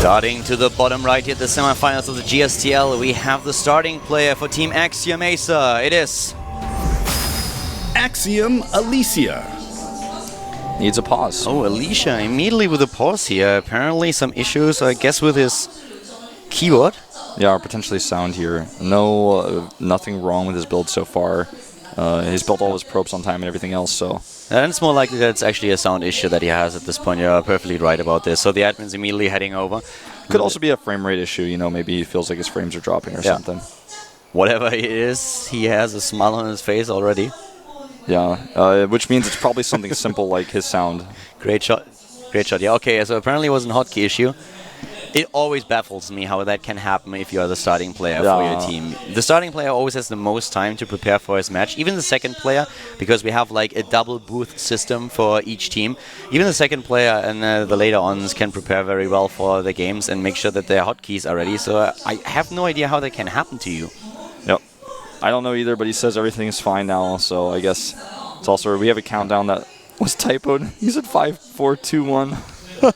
Starting to the bottom right here, the semifinals of the GSTL, we have the starting player for Team AxiomAcer. It is Alicia. Needs a pause. Oh, Alicia immediately with a pause here. Apparently some issues, I guess, with his keyboard. Yeah, or potentially sound here. No, nothing wrong with his build so far. He's built all his probes on time and everything else, so... And it's more likely that it's actually a sound issue that he has at this point. You're perfectly right about this. So the admin's immediately heading over. Could also be a frame rate issue, you know, maybe he feels like his frames are dropping or something. Whatever it is, he has a smile on his face already. Yeah, which means it's probably something simple like his sound. Great shot. Great shot. Yeah, okay, so apparently it was a hotkey issue. It always baffles me how that can happen if you are the starting player for your team. The starting player always has the most time to prepare for his match. Even the second player, because we have like a double booth system for each team. Even the second player and the later ons can prepare very well for the games and make sure that their hotkeys are ready. So I have no idea how that can happen to you. Yep. I don't know either, but he says everything is fine now. So I guess it's also, we have a countdown that was typoed. He said 5, 4, 2, 1. I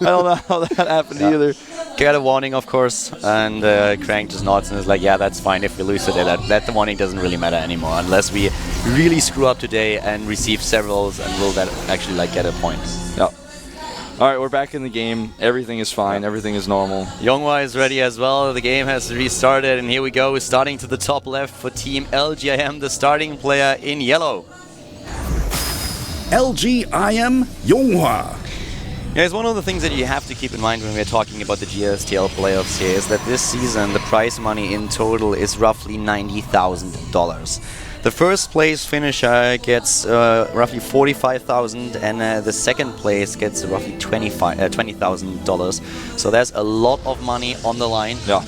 don't know how that happened either. Got a warning, of course, and Crank just nods and is like, yeah, that's fine if we lose today. That the warning doesn't really matter anymore unless we really screw up today and receive severals and will that actually like get a point. Yep. All right, we're back in the game. Everything is fine. Everything is normal. YongHwa is ready as well. The game has restarted, and here we go. We're starting to the top left for Team LGIM, the starting player in yellow. YongHwa. Yeah, it's one of the things that you have to keep in mind when we're talking about the GSTL playoffs here is that this season the prize money in total is roughly $90,000. The first place finisher gets roughly $45,000 and the second place gets roughly $20,000. So there's a lot of money on the line. Yeah.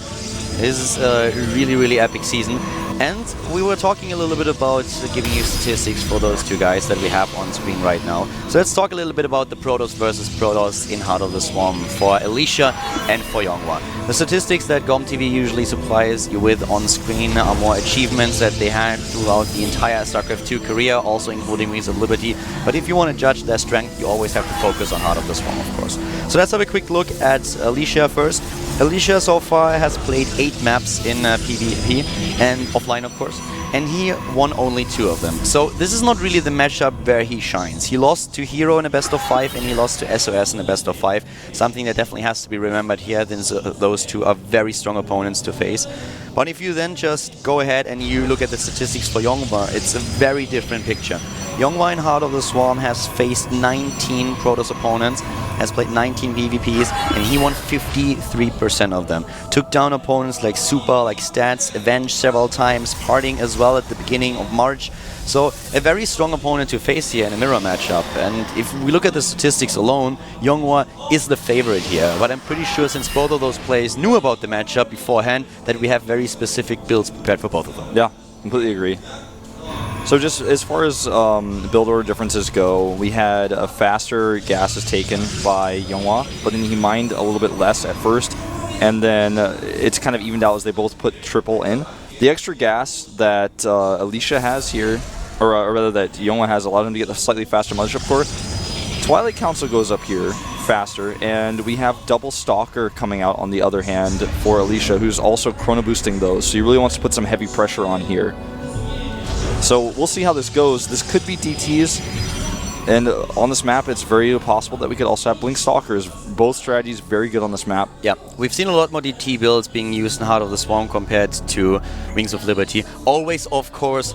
This is a really, really epic season. And we were talking a little bit about giving you statistics for those two guys that we have on screen right now. So let's talk a little bit about the Protoss versus Protoss in Heart of the Swarm for Alicia and for YongHwa. The statistics that GomTV usually supplies you with on screen are more achievements that they had throughout the entire StarCraft 2 career, also including Wings of Liberty. But if you want to judge their strength, you always have to focus on Heart of the Swarm, of course. So let's have a quick look at Alicia first. Alicia so far has played 8 maps in PvP and offline, of course, and he won only 2 of them. So this is not really the matchup where he shines. He lost to Hero in a best of 5 and he lost to SOS in a best of 5. Something that definitely has to be remembered here, since those two are very strong opponents to face. But if you then just go ahead and you look at the statistics for YongHwa, it's a very different picture. YongHwa in Heart of the Swarm has faced 19 Protoss opponents, has played 19 PvPs, and he won 53% of them. Took down opponents like Super, like Stats, Avenge several times, Parting as well at the beginning of March. So a very strong opponent to face here in a mirror matchup. And if we look at the statistics alone, YongHwa is the favorite here. But I'm pretty sure since both of those players knew about the matchup beforehand, that we have very specific builds prepared for both of them. Yeah, completely agree. So just as far as build order differences go, we had a faster gases taken by YongHwa, but then he mined a little bit less at first, and then it's kind of evened out as they both put triple in. The extra gas that Alicia has here, or rather that YongHwa has, allowed him to get a slightly faster mothership core. Twilight Council goes up here faster, and we have double Stalker coming out on the other hand for Alicia, who's also chrono boosting those, so he really wants to put some heavy pressure on here. So we'll see how this goes. This could be DTs, and on this map it's very possible that we could also have Blink Stalkers. Both strategies very good on this map. Yeah, we've seen a lot more DT builds being used in Heart of the Swarm compared to Wings of Liberty. Always, of course,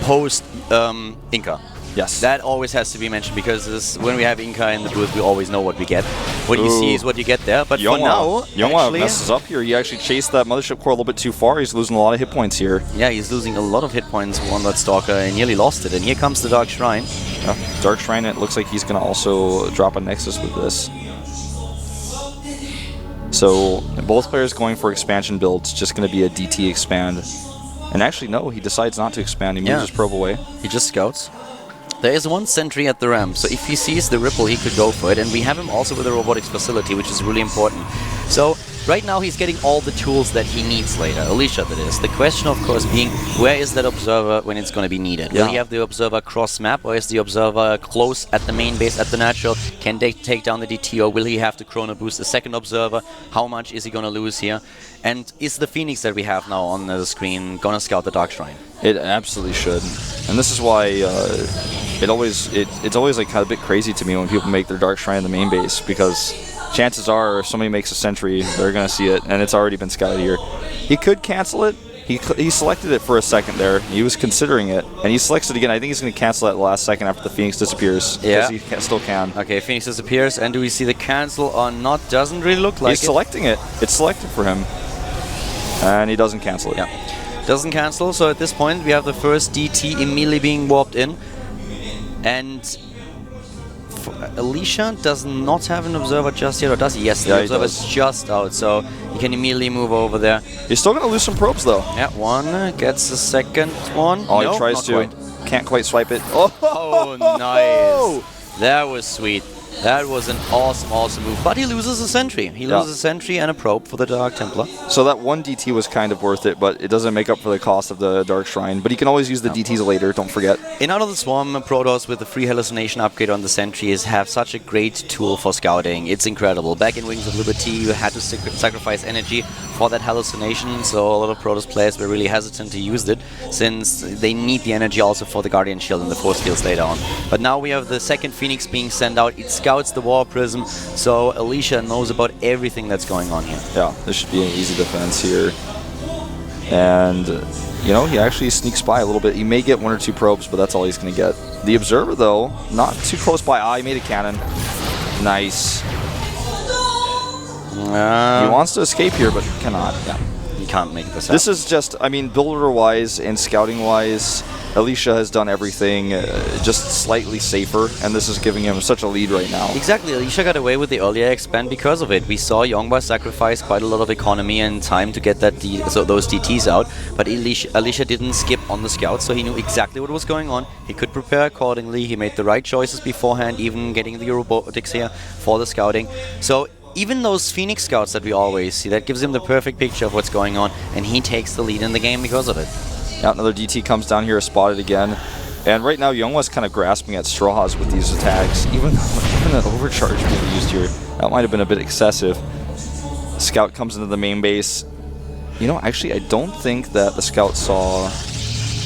post Inca. Yes. That always has to be mentioned, because when we have Inca in the booth, we always know what we get. What you see is what you get there, but for now... YongHwa messes up here. He actually chased that mothership core a little bit too far. He's losing a lot of hit points here. Yeah, he's losing a lot of hit points on that Stalker and nearly lost it. And here comes the Dark Shrine. Yeah, Dark Shrine, it looks like he's going to also drop a Nexus with this. So both players going for expansion builds, just going to be a DT expand. And actually, no, he decides not to expand. He moves his probe away. He just scouts. There is one sentry at the ramp, so if he sees the ripple, he could go for it. And we have him also with a robotics facility, which is really important. So right now he's getting all the tools that he needs later. Alicia, that is. The question, of course, being where is that observer when it's going to be needed? Will he have the observer cross map, or is the observer close at the main base at the natural? Can they take down the DT, or will he have to chrono boost a second observer? How much is he going to lose here? And is the Phoenix that we have now on the screen going to scout the Dark Shrine? It absolutely should. And this is why it's always like kind of a bit crazy to me when people make their Dark Shrine the main base, because chances are if somebody makes a sentry, they're going to see it, and it's already been scouted here. He could cancel it. He selected it for a second there. He was considering it, and he selects it again. I think he's going to cancel it at the last second after the Phoenix disappears. Yeah. Because he still can. Okay, Phoenix disappears, and do we see the cancel or not? Doesn't really look like He's selecting it. It's selected for him. And he doesn't cancel it. Yeah. Doesn't cancel, so at this point we have the first DT immediately being warped in. And Alicia does not have an observer just yet, or does he? Yes, the observer is just out, so he can immediately move over there. He's still going to lose some probes, though. Yeah, one gets the second one. Oh, no, he tries to. Quite. Can't quite swipe it. Oh, nice. That was sweet. That was an awesome, awesome move. But he loses a sentry. He loses a sentry and a probe for the Dark Templar. So that one DT was kind of worth it, but it doesn't make up for the cost of the Dark Shrine. But you can always use the DTs later, don't forget. In Out of the Swarm, Protoss with the free hallucination upgrade on the sentries have such a great tool for scouting. It's incredible. Back in Wings of Liberty, you had to sacrifice energy for that hallucination, so a lot of Protoss players were really hesitant to use it, since they need the energy also for the Guardian Shield and the Force Fields later on. But now we have the second Phoenix being sent out. It scouts the War Prism, so Alicia knows about everything that's going on here. Yeah, this should be an easy defense here. And, you know, he actually sneaks by a little bit. He may get one or two probes, but that's all he's going to get. The Observer, though, not too close by. Ah, he made a cannon. Nice. He wants to escape here, but cannot. Yeah. He can't make this happen. This is just, I mean, builder-wise and scouting-wise, Alicia has done everything just slightly safer, and this is giving him such a lead right now. Exactly, Alicia got away with the earlier expand because of it. We saw YongHwa sacrifice quite a lot of economy and time to get that those DTs out, but Alicia didn't skip on the scout, so he knew exactly what was going on. He could prepare accordingly. He made the right choices beforehand, even getting the robotics here for the scouting. So even those Phoenix scouts that we always see, that gives him the perfect picture of what's going on, and he takes the lead in the game because of it. Yeah, another DT comes down here, spotted again. And right now, YongHwa's kind of grasping at straws with these attacks. Even an overcharge being used here, that might have been a bit excessive. Scout comes into the main base. You know, actually, I don't think that the Scout saw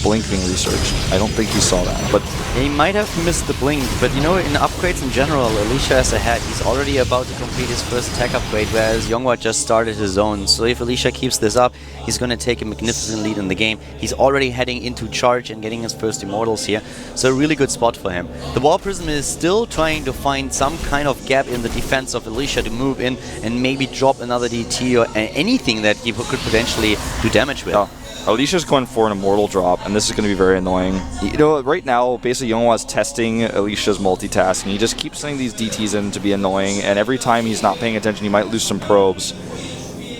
Blink being researched. I don't think he saw that, but he might have missed the Blink, but you know, in upgrades in general, Alicia is ahead. He's already about to complete his first attack upgrade, whereas YongHwa just started his own. So if Alicia keeps this up, he's going to take a magnificent lead in the game. He's already heading into charge and getting his first Immortals here, so a really good spot for him. The War Prism is still trying to find some kind of gap in the defense of Alicia to move in and maybe drop another DT or anything that he could potentially do damage with. Yeah. Alicia's going for an Immortal drop, and this is going to be very annoying. You know, right now, basically, YongHwa's testing Alicia's multitasking. He just keeps sending these DTs in to be annoying, and every time he's not paying attention, he might lose some probes.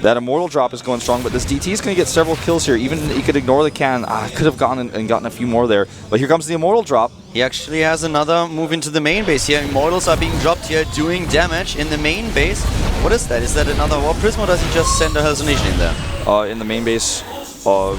That Immortal drop is going strong, but this DT is going to get several kills here. Even he could ignore the cannon. Could have gone and gotten a few more there. But here comes the Immortal drop. He actually has another move into the main base here. Immortals are being dropped here, doing damage in the main base. What is that? Is that another War Prism, or does he just send a hallucination in there? In the main base of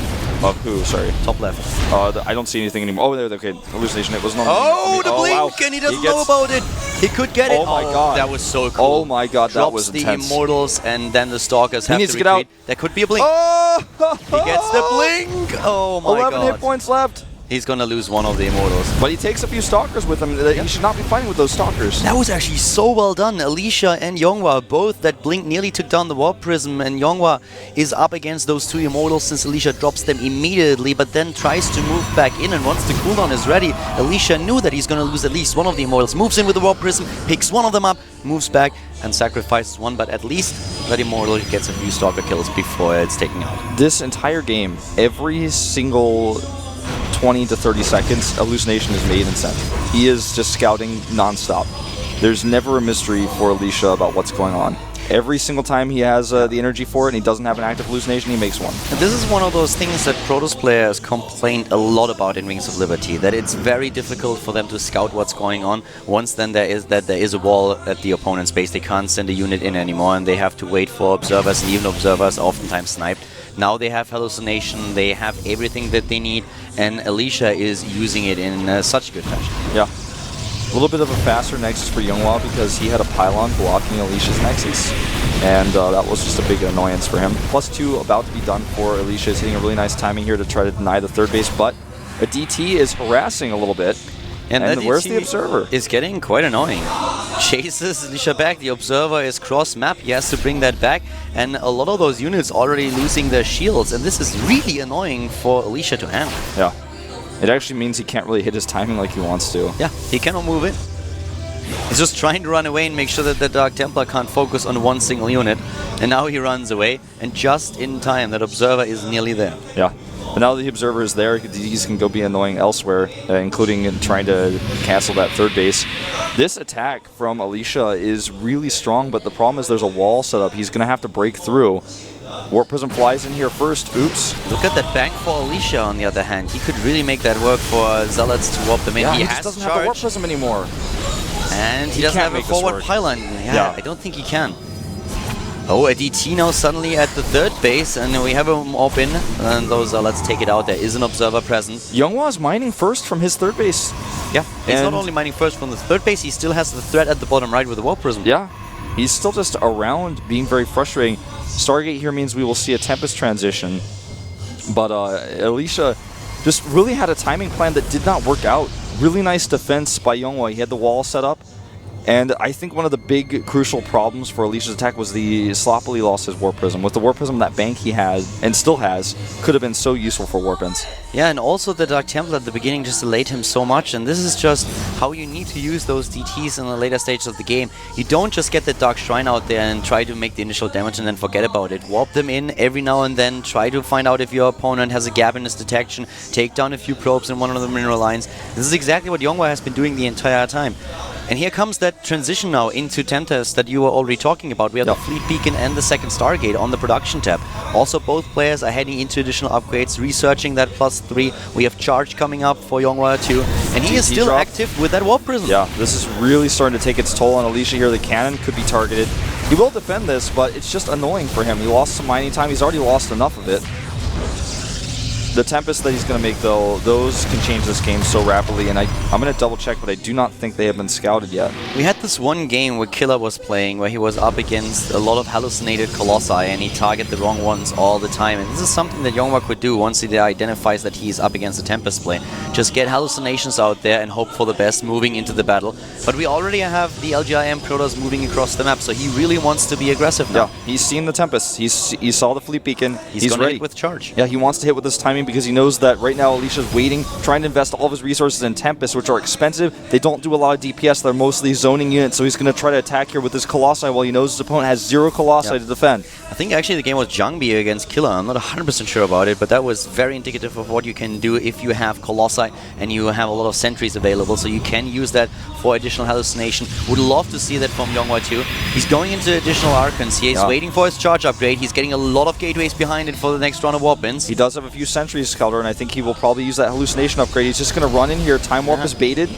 who? Sorry. Top left. I don't see anything anymore. Oh, there. Okay. Hallucination. It wasn't on. Oh, the blink, wow. and he doesn't know about it. He could get it. Oh my god. That was so cool. Oh my god, that was intense. Drops the Immortals, and then the Stalkers have needs to get out. There could be a blink. Oh! He gets the blink. Oh my 11 god. hit points left. He's gonna lose one of the Immortals. But he takes a few Stalkers with him. He should not be fighting with those Stalkers. That was actually so well done. Alicia and YongHwa, both that blink nearly took down the War Prism, and YongHwa is up against those two Immortals since Alicia drops them immediately, but then tries to move back in, and once the cooldown is ready, Alicia knew that he's gonna lose at least one of the Immortals. Moves in with the War Prism, picks one of them up, moves back, and sacrifices one, but at least that Immortal gets a few Stalker kills before it's taken out. This entire game, every single 20 to 30 seconds, hallucination is made and sent. He is just scouting non-stop. There's never a mystery for Alicia about what's going on. Every single time he has the energy for it and he doesn't have an active hallucination, he makes one. And this is one of those things that Protoss players complained a lot about in Wings of Liberty, that it's very difficult for them to scout what's going on. Once then there is a wall at the opponent's base, they can't send a unit in anymore and they have to wait for observers, and even observers are oftentimes sniped. Now they have hallucination, they have everything that they need, and Alicia is using it in such good fashion. Yeah. A little bit of a faster Nexus for YongHwa because he had a pylon blocking Alicia's Nexus. And that was just a big annoyance for him. +2 about to be done for Alicia. Is hitting a really nice timing here to try to deny the third base, but a DT is harassing a little bit. And where's the Observer? Is getting quite annoying. Chases Alicia back, the Observer is cross-map, he has to bring that back, and a lot of those units already losing their shields, and this is really annoying for Alicia to handle. Yeah. It actually means he can't really hit his timing like he wants to. Yeah, he cannot move in. He's just trying to run away and make sure that the Dark Templar can't focus on one single unit. And now he runs away, and just in time, that Observer is nearly there. Yeah. But now that the Observer is there, these can go be annoying elsewhere, including in trying to cancel that third base. This attack from Alicia is really strong, but the problem is there's a wall set up. He's going to have to break through. Warp Prism flies in here first. Oops. Look at that bank for Alicia, on the other hand. He could really make that work for Zealots to warp them in. Yeah, he just doesn't have a Warp Prism anymore. And he doesn't have a forward pylon. Yeah, I don't think he can. Oh, a DT now suddenly at the third base, and we have him up in. And those Zealots take it out. There is an Observer present. YongHwa is mining first from his third base. Yeah, he's not only mining first from the third base, he still has the threat at the bottom right with the Warp Prism. Yeah, he's still just around being very frustrating. Stargate here means we will see a Tempest transition, but Alicia just really had a timing plan that did not work out. Really nice defense by YongHwa. He had the wall set up, and I think one of the big crucial problems for Alicia's attack was the sloppily lost his Warp Prism. With the Warp Prism, that bank he had, and still has, could have been so useful for Warpins. Yeah, and also the Dark Templar at the beginning just delayed him so much, and this is just how you need to use those DTs in the later stages of the game. You don't just get the Dark Shrine out there and try to make the initial damage and then forget about it. Warp them in every now and then, try to find out if your opponent has a gap in his detection, take down a few probes in one of the mineral lines. This is exactly what YongHwa has been doing the entire time. And here comes that transition now into Tempest that you were already talking about. We have the Fleet Beacon and the second Stargate on the production tab. Also, both players are heading into additional upgrades, researching that +3. We have Charge coming up for YongHwa too. And he is still active with that Warp Prism. Yeah, this is really starting to take its toll on Alicia here. The cannon could be targeted. He will defend this, but it's just annoying for him. He lost some mining time. He's already lost enough of it. The Tempest that he's going to make, though, those can change this game so rapidly, and I'm going to double check, but I do not think they have been scouted yet. We had this one game where Killer was playing, where he was up against a lot of hallucinated Colossi, and he targeted the wrong ones all the time. And this is something that YongHwa could do once he identifies that he's up against a Tempest play. Just get hallucinations out there and hope for the best moving into the battle. But we already have the LGIM Protoss moving across the map, so he really wants to be aggressive now. Yeah, he's seen the Tempest. He saw the Fleet Beacon. He's going to ready hit with Charge. Yeah, he wants to hit with this timing because he knows that right now Alicia's waiting, trying to invest all of his resources in Tempest, which are expensive. They don't do a lot of DPS. They're mostly zoning units, so he's going to try to attack here with his Colossi while he knows his opponent has 0 Colossi to defend. I think actually the game was Zhangbi against Killer. I'm not 100% sure about it, but that was very indicative of what you can do if you have Colossi and you have a lot of sentries available, so you can use that for additional hallucination. Would love to see that from YongHwa too. He's going into additional Archons. He is waiting for his charge upgrade. He's getting a lot of gateways behind it for the next round of Warpins. He does have a few sentries, Scouter, and I think he will probably use that hallucination upgrade. He's just going to run in here. Time Warp is baited.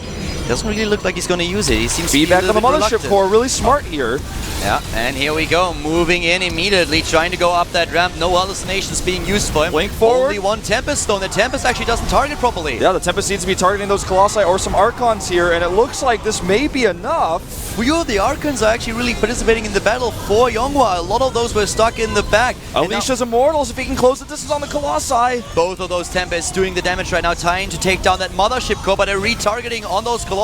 Doesn't really look like he's going to use it. He seems feedback on the Mothership Core. Really smart here. Yeah, and here we go. Moving in immediately, trying to go up that ramp. No hallucinations being used for him. Blink forward. Only one Tempest Stone. The Tempest actually doesn't target properly. Yeah, the Tempest needs to be targeting those Colossi or some Archons here, and it looks like this may be enough. The Archons are actually really participating in the battle for YongHwa. A lot of those were stuck in the back. Alicia's Immortals, if he can close the distance on the Colossi. Both of those Tempests doing the damage right now, trying to take down that Mothership Core, but a retargeting on those Colossi.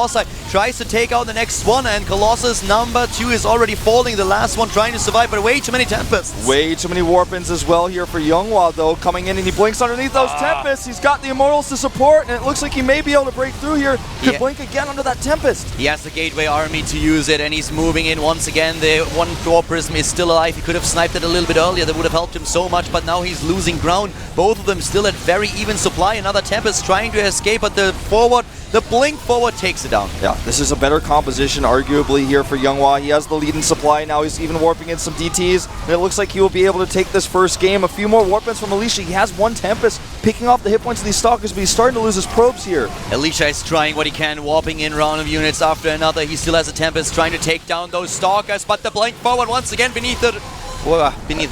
Tries to take out the next one, and Colossus number 2 is already falling. The last one trying to survive, but way too many Tempests. Way too many Warpins as well here for YongHwa, though, coming in, and he blinks underneath those Tempests. He's got the Immortals to support, and it looks like he may be able to break through here. Could blink again under that Tempest. He has the Gateway Army to use it, and he's moving in once again. The one Warp Prism is still alive. He could have sniped it a little bit earlier. That would have helped him so much, but now he's losing ground. Both of them still at very even supply. Another Tempest trying to escape, but the forward The blink forward takes it down. Yeah, this is a better composition, arguably, here for YongHwa. He has the lead in supply now. He's even warping in some DTs, and it looks like he will be able to take this first game. A few more warp-ins from Alicia. He has one Tempest, picking off the hit points of these Stalkers, but he's starting to lose his probes here. Alicia is trying what he can, warping in round of units after another. He still has a Tempest trying to take down those Stalkers, but the blink forward once again beneath the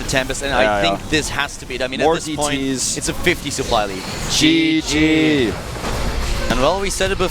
Tempest, and I think this has to be it. I mean, More at this point, DTs. it's a 50 supply lead. GG. And well, we said it before.